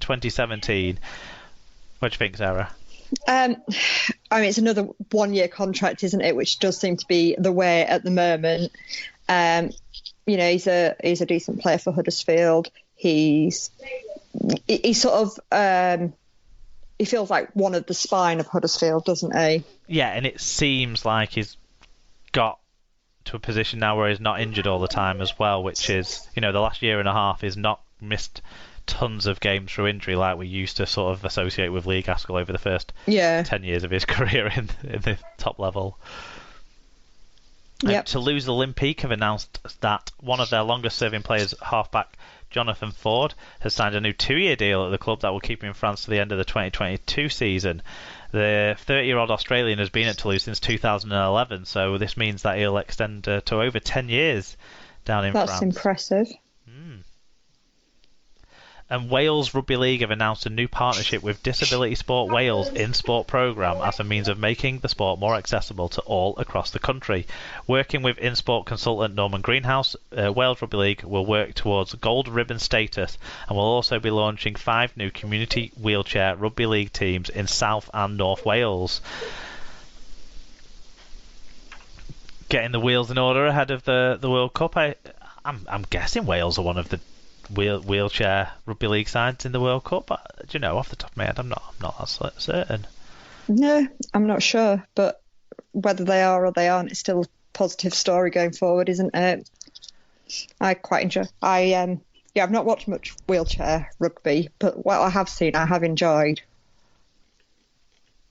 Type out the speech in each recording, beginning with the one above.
2017. What do you think, Sarah? I mean, it's another 1-year contract, isn't it? Which does seem to be the way at the moment. He's a decent player for Huddersfield. He's sort of he feels like one of the spine of Huddersfield, doesn't he? Yeah, and it seems like he's got to a position now where he's not injured all the time as well, which is, the last year and a half he's not missed tons of games through injury like we used to sort of associate with Lee Gaskell over the first 10 years of his career in the top level. Yep. Toulouse Olympique have announced that one of their longest serving players, halfback Jonathan Ford, has signed a new 2-year deal at the club that will keep him in France to the end of the 2022 season. The 30-year-old Australian has been at Toulouse since 2011, so this means that he'll extend to over 10 years down in France. That's impressive. And Wales Rugby League have announced a new partnership with Disability Sport Wales in-sport programme as a means of making the sport more accessible to all across the country. Working with in-sport consultant Norman Greenhouse, Wales Rugby League will work towards gold ribbon status and will also be launching 5 new community wheelchair rugby league teams in South and North Wales. Getting the wheels in order ahead of the World Cup. I'm guessing Wales are one of the wheelchair rugby league sides in the World Cup. Do you know, off the top of my head, I'm not that certain. No, I'm not sure, but whether they are or they aren't, it's still a positive story going forward, isn't it? I quite enjoy. I've not watched much wheelchair rugby, but what I have seen, I have enjoyed.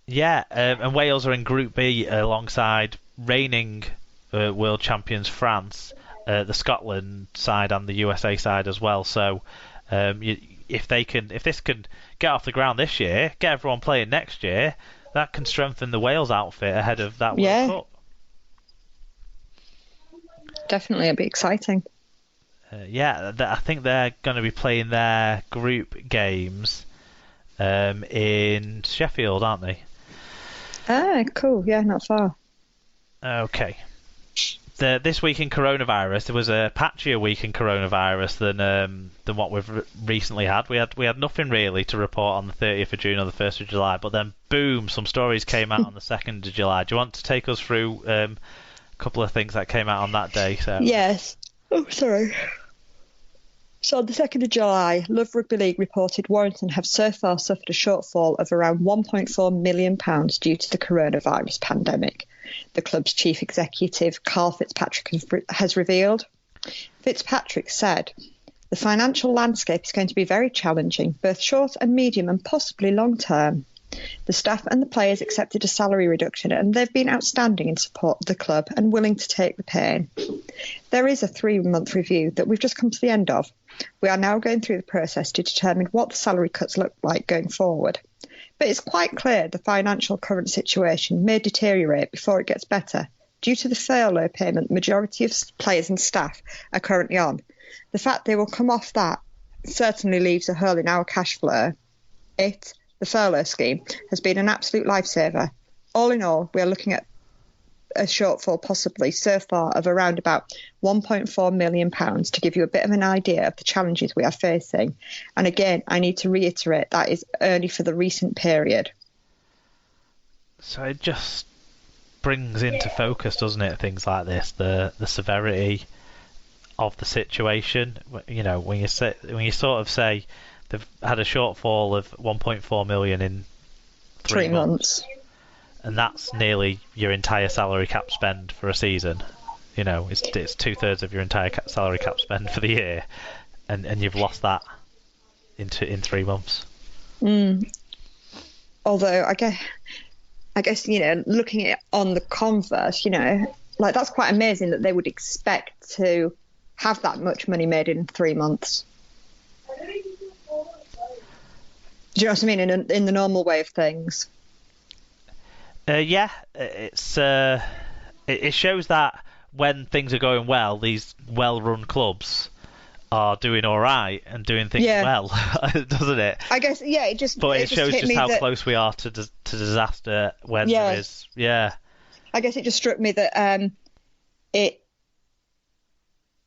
Yeah, and Wales are in Group B alongside reigning world champions France, the Scotland side and the USA side as well. So if this can get off the ground this year, get everyone playing next year, that can strengthen the Wales outfit ahead of that World Cup. Definitely, it'll be exciting. I think they're going to be playing their group games in Sheffield, aren't they? Ah, cool. Yeah, not far. Okay. This week in coronavirus, there was a patchier week in coronavirus than what we've recently had. We had nothing really to report on the 30th of June or the 1st of July, but then boom, some stories came out on the 2nd of July. Do you want to take us through a couple of things that came out on that day, Sarah? Yes. Oh, sorry. So on the 2nd of July, Love Rugby League reported Warrington have so far suffered a shortfall of around £1.4 million due to the coronavirus pandemic. The club's chief executive, Carl Fitzpatrick, has revealed. Fitzpatrick said, "The financial landscape is going to be very challenging, both short and medium and possibly long term. The staff and the players accepted a salary reduction and they've been outstanding in support of the club and willing to take the pain. There is a 3-month review that we've just come to the end of. We are now going through the process to determine what the salary cuts look like going forward. But it's quite clear the financial current situation may deteriorate before it gets better due to the furlough payment the majority of players and staff are currently on. The fact they will come off that certainly leaves a hole in our cash flow. The furlough scheme, has been an absolute lifesaver. All in all, we are looking at a shortfall possibly so far of around about £1.4 million to give you a bit of an idea of the challenges we are facing. And again, I need to reiterate that is only for the recent period." So it just brings into focus, doesn't it, things like this, the severity of the situation. You know, when you sort of say they've had a shortfall of 1.4 million in 3 months. And that's nearly your entire salary cap spend for a season. You know, it's 2/3 of your entire salary cap spend for the year, and you've lost that in 3 months. Although I guess looking at it on the converse, like that's quite amazing that they would expect to have that much money made in 3 months. Do you know what I mean? In the normal way of things. It shows that when things are going well, these well-run clubs are doing all right and doing things well, doesn't it? I guess, it just. But it shows just how close we are to disaster when there is. Yeah. I guess it just struck me that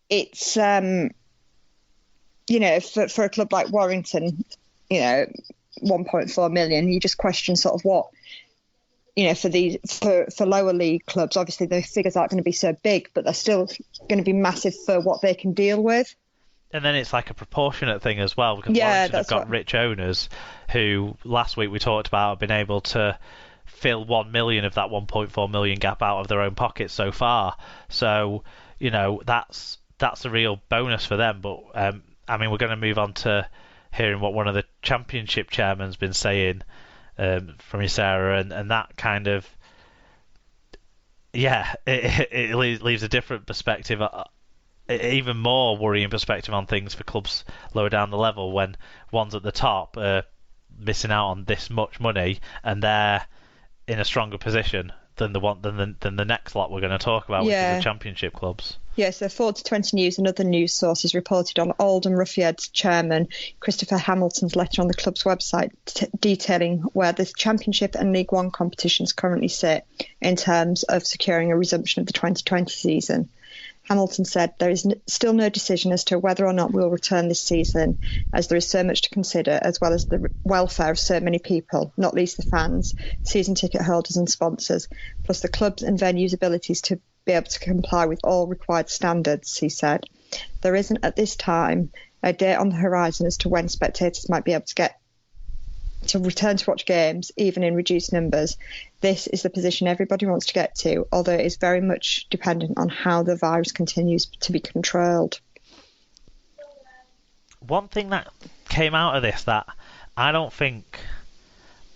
it's for a club like Warrington, 1.4 million. You just question sort of what, for lower league clubs. Obviously, the figures aren't going to be so big, but they're still going to be massive for what they can deal with. And then it's like a proportionate thing as well, because Warrington have got rich owners who, last week we talked about, have been able to fill 1 million of that 1.4 million gap out of their own pockets so far. So, that's a real bonus for them. But, we're going to move on to hearing what one of the Championship chairman's been saying from you, Sarah, and that kind of, it leaves a different perspective, even more worrying perspective on things for clubs lower down the level, when ones at the top are missing out on this much money and they're in a stronger position than the next lot we're going to talk about, which is the Championship clubs. Yes, so 40/20 News and other news sources reported on Oldham Ruffiads chairman Christopher Hamilton's letter on the club's website detailing where the Championship and League One competitions currently sit in terms of securing a resumption of the 2020 season. Hamilton said there is still no decision as to whether or not we'll return this season, as there is so much to consider, as well as the welfare of so many people, not least the fans, season ticket holders and sponsors, plus the clubs and venues' abilities to be able to comply with all required standards, he said. There isn't at this time a date on the horizon as to when spectators might be able to return to watch games, even in reduced numbers. This is the position everybody wants to get to, although it is very much dependent on how the virus continues to be controlled. One thing that came out of this that I don't think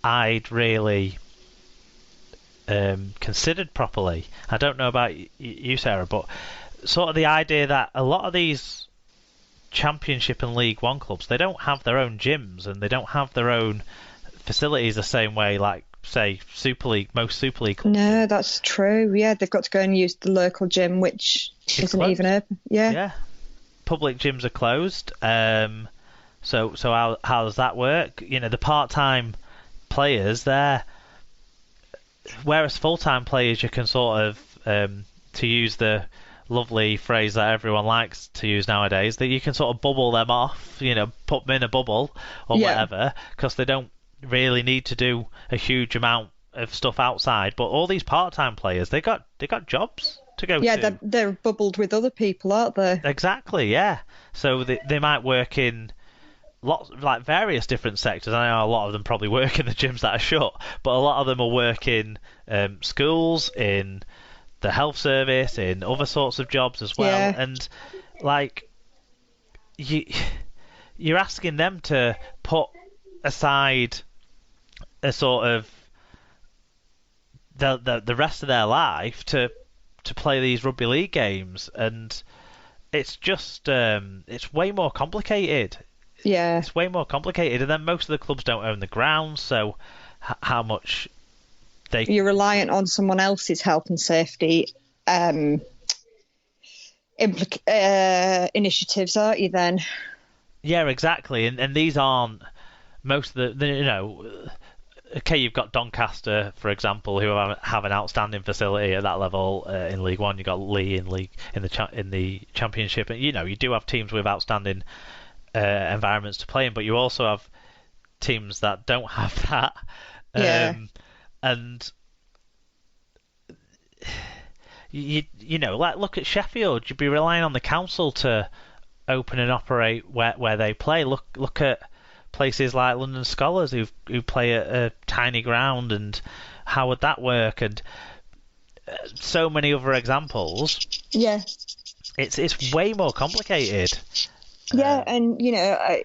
I'd really considered properly, I don't know about you, Sarah, but sort of the idea that a lot of these Championship and League One clubs, they don't have their own gyms and they don't have their own facilities the same way, like, say, most Super League clubs. No, that's true. Yeah, they've got to go and use the local gym, which isn't even open. Yeah. Public gyms are closed. So how does that work? The part-time players, whereas full-time players, you can sort of, to use the lovely phrase that everyone likes to use nowadays, that you can sort of bubble them off, put them in a bubble or whatever, because they don't really need to do a huge amount of stuff outside. But all these part-time players, they got jobs to go to. Yeah, they're bubbled with other people, aren't they? Exactly, yeah. So they might work in various different sectors. I know a lot of them probably work in the gyms that are shut, but a lot of them will work in schools, in the health service, in other sorts of jobs as well. Yeah. And you're asking them to put aside a sort of the rest of their life to play these rugby league games, and it's just it's way more complicated. Yeah, it's way more complicated, and then most of the clubs don't own the grounds, so how much you're reliant on someone else's health and safety initiatives, aren't you? Then, yeah, exactly, and these aren't most of the okay, you've got Doncaster, for example, who have an outstanding facility at that level in League One. You've got Leigh in the Championship, and you do have teams with outstanding environments to play in, but you also have teams that don't have that. And like look at Sheffield. You'd be relying on the council to open and operate where they play. Look at places like London Scholars who play at a tiny ground, and how would that work? And so many other examples. Yeah, it's way more complicated. Yeah, and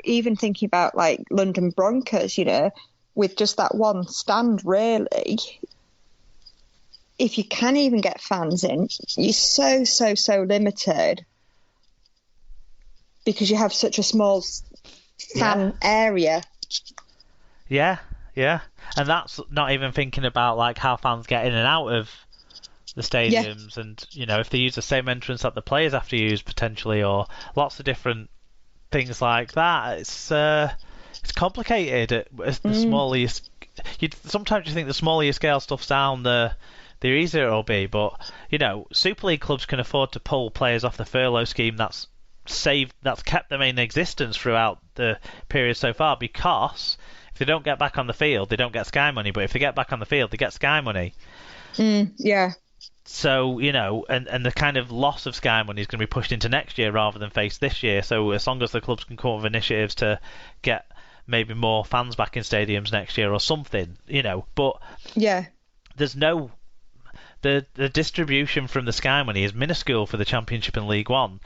even thinking about like London Broncos, with just that one stand, really, if you can even get fans in, you're so limited because you have such a small fan area. Yeah, and that's not even thinking about like how fans get in and out of the stadiums, and if they use the same entrance that the players have to use potentially, or lots of different things like that. It's complicated. It's the smallest. Sometimes you think the smaller you scale stuff down, the easier it'll be. But Super League clubs can afford to pull players off the furlough scheme that's kept them in existence throughout the period so far, because if they don't get back on the field, they don't get Sky money, but if they get back on the field, they get Sky money. Yeah. So, and the kind of loss of Sky money is going to be pushed into next year rather than face this year. So as long as the clubs can come up with initiatives to get maybe more fans back in stadiums next year or something, but yeah, there's no... The distribution from the Sky money is minuscule for the Championship and League One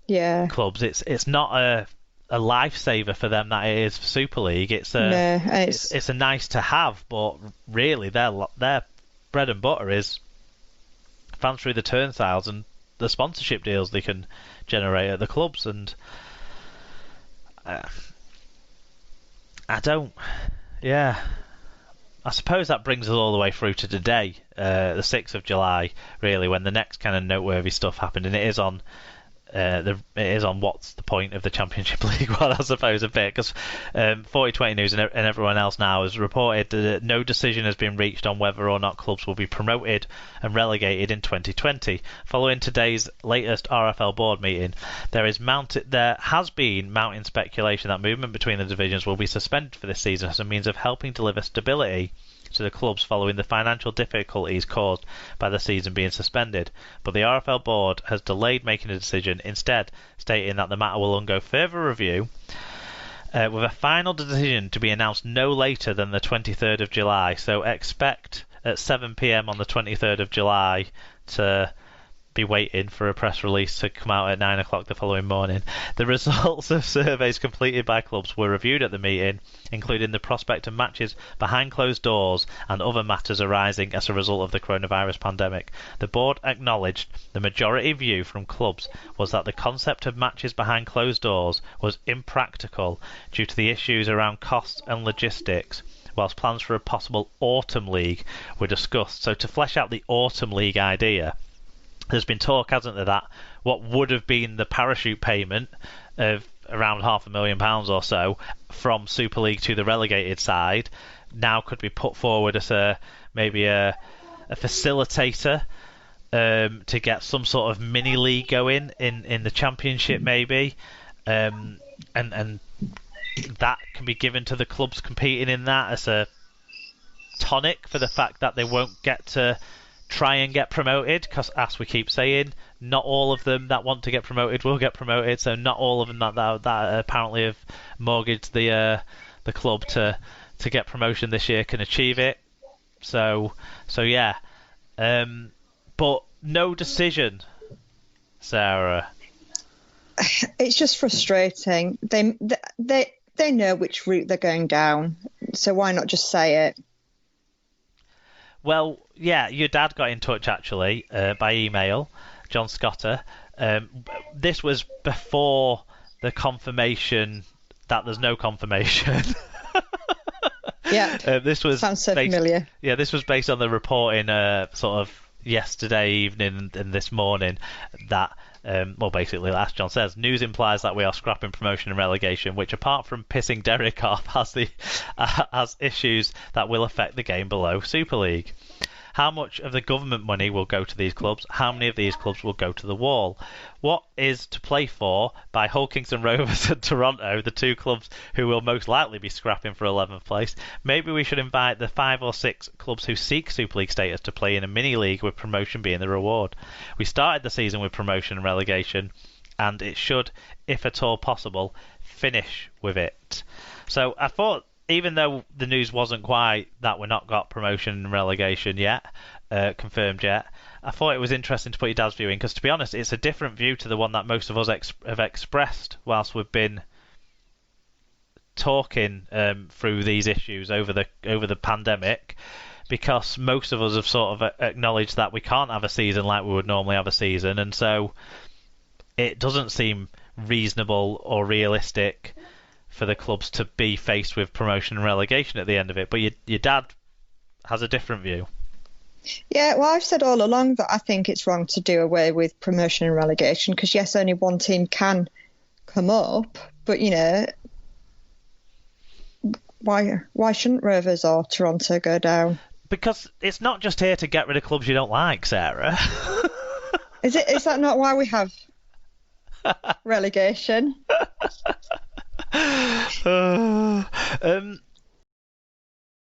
clubs. It's not a lifesaver for them that it is for Super League. It's a nice to have, but really their bread and butter is fans through the turnstiles and the sponsorship deals they can generate at the clubs. And I suppose that brings us all the way through to today, the 6th of July, really, when the next kind of noteworthy stuff happened, and it is on what's the point of the Championship League One, I suppose, a bit, because 40/20 News and everyone else now has reported that no decision has been reached on whether or not clubs will be promoted and relegated in 2020. Following today's latest RFL board meeting, there has been mounting speculation that movement between the divisions will be suspended for this season as a means of helping deliver stability to the clubs following the financial difficulties caused by the season being suspended. But the RFL board has delayed making a decision, instead stating that the matter will undergo further review, with a final decision to be announced no later than the 23rd of July. So expect at 7 p.m. on the 23rd of July to be waiting for a press release to come out at 9 o'clock the following morning. The results of surveys completed by clubs were reviewed at the meeting, including the prospect of matches behind closed doors and other matters arising as a result of the coronavirus pandemic. The board acknowledged the majority view from clubs was that the concept of matches behind closed doors was impractical due to the issues around costs and logistics, whilst plans for a possible autumn league were discussed. So to flesh out the autumn league idea, there's been talk, hasn't there, that what would have been the parachute payment of around £500,000 or so from Super League to the relegated side now could be put forward as maybe a facilitator to get some sort of mini league going in the Championship, maybe, and that can be given to the clubs competing in that as a tonic for the fact that they won't get to try and get promoted, because as we keep saying, not all of them that want to get promoted will get promoted, so not all of them that apparently have mortgaged the club to get promotion this year can achieve it. So yeah, but no decision, Sarah. It's just frustrating. They know which route they're going down, so why not just say it? Well, yeah, your dad got in touch, actually, by email, John Scotter. This was before the confirmation that there's no confirmation. Yeah, sounds so familiar. Yeah, this was based on the reporting sort of yesterday evening and this morning that... basically, as John says, news implies that we are scrapping promotion and relegation, which, apart from pissing Derek off, has issues that will affect the game below Super League. How much of the government money will go to these clubs? How many of these clubs will go to the wall? What is to play for by Hull Kingston Rovers and Toronto, the two clubs who will most likely be scrapping for 11th place? Maybe we should invite the 5 or 6 clubs who seek Super League status to play in a mini league, with promotion being the reward. We started the season with promotion and relegation, and it should, if at all possible, finish with it. So I thought, even though the news wasn't quite that we're not got promotion and relegation yet, confirmed yet, I thought it was interesting to put your dad's view in, because to be honest, it's a different view to the one that most of us have expressed whilst we've been talking through these issues over the pandemic, because most of us have sort of acknowledged that we can't have a season like we would normally have a season, and so it doesn't seem reasonable or realistic for the clubs to be faced with promotion and relegation at the end of it. But your dad has a different view. Yeah, well, I've said all along that I think it's wrong to do away with promotion and relegation, because yes, only one team can come up, but why shouldn't Rovers or Toronto go down? Because it's not just here to get rid of clubs you don't like, Sarah. Is that not why we have Relegation. um,